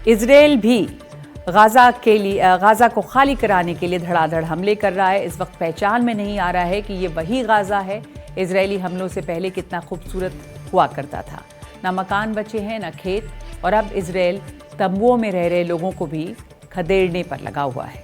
Israel भी Gaza को खाली कराने के लिए धड़ाधड़ हमले कर रहा है। इस वक्त पहचान में नहीं आ रहा है कि ये वही गाजा है इजरायली हमलों से पहले कितना खूबसूरत हुआ करता था। ना मकान बचे हैं ना खेत, और अब इजराइल तंबुओं में रह रहे लोगों को भी खदेड़ने पर लगा हुआ है।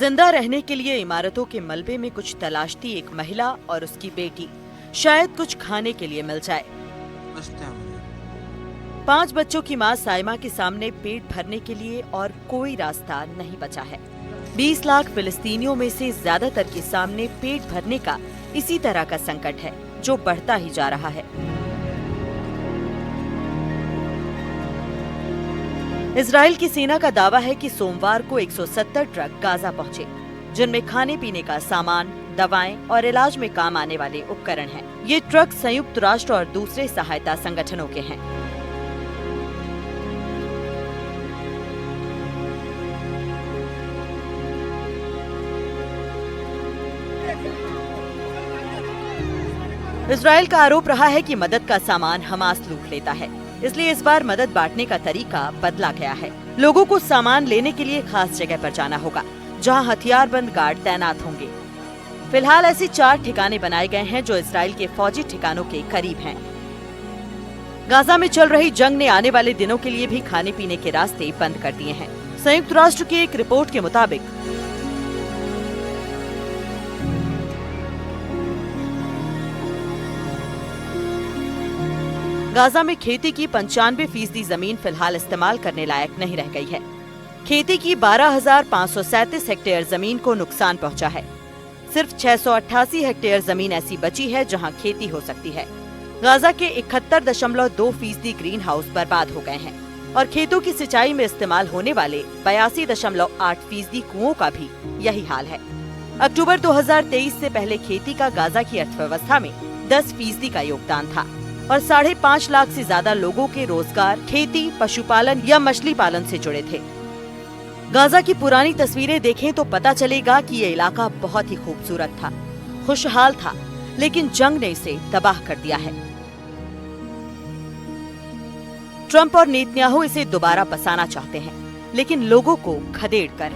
जिंदा रहने के लिए इमारतों के मलबे में कुछ तलाशती एक महिला और उसकी बेटी, शायद कुछ खाने के लिए मिल जाए। 5 बच्चों की मां साइमा के सामने पेट भरने के लिए और कोई रास्ता नहीं बचा है। 20 लाख फिलिस्तीनियों में से ज्यादातर के सामने पेट भरने का इसी तरह का संकट है, जो बढ़ता ही जा रहा है। इजराइल की सेना का दावा है कि सोमवार को 170 ट्रक गाजा पहुंचे, जिनमें खाने पीने का सामान, दवाएं और इलाज में काम आने वाले उपकरण हैं। ये ट्रक संयुक्त राष्ट्र और दूसरे सहायता संगठनों के हैं। इजराइल का आरोप रहा है कि मदद का सामान हमास लूट लेता है, इसलिए इस बार मदद बांटने का तरीका बदला गया है। लोगों को सामान लेने के लिए खास जगह पर जाना होगा, जहां हथियारबंद गार्ड तैनात होंगे। फिलहाल ऐसे 4 ठिकाने बनाए गए हैं जो इजराइल के फौजी ठिकानों के करीब हैं। गाजा में चल रही जंग ने आने वाले दिनों के लिए भी खाने पीने के रास्ते बंद कर दिए हैं। संयुक्त राष्ट्र की एक रिपोर्ट के मुताबिक गाजा में खेती की 95% जमीन फिलहाल इस्तेमाल करने लायक नहीं रह गई है। खेती की 12,537 हेक्टेयर जमीन को नुकसान पहुंचा है। सिर्फ 688 हेक्टेयर जमीन ऐसी बची है जहां खेती हो सकती है। गाजा के 71.2% ग्रीन हाउस बर्बाद हो गए हैं और खेतों की सिंचाई में इस्तेमाल होने वाले 82.8% कुओं का भी यही हाल है। अक्टूबर 2023 से पहले खेती का गाजा की अर्थव्यवस्था में 10% का योगदान था और 5.5 लाख से ज्यादा लोगों के रोजगार खेती, पशुपालन या मछली पालन से जुड़े थे। गाजा की पुरानी तस्वीरें देखें तो पता चलेगा कि ये इलाका बहुत ही खूबसूरत था, खुशहाल था, लेकिन जंग ने इसे तबाह कर दिया है। ट्रंप और नेतन्याहू इसे दोबारा बसाना चाहते हैं, लेकिन लोगों को खदेड़कर।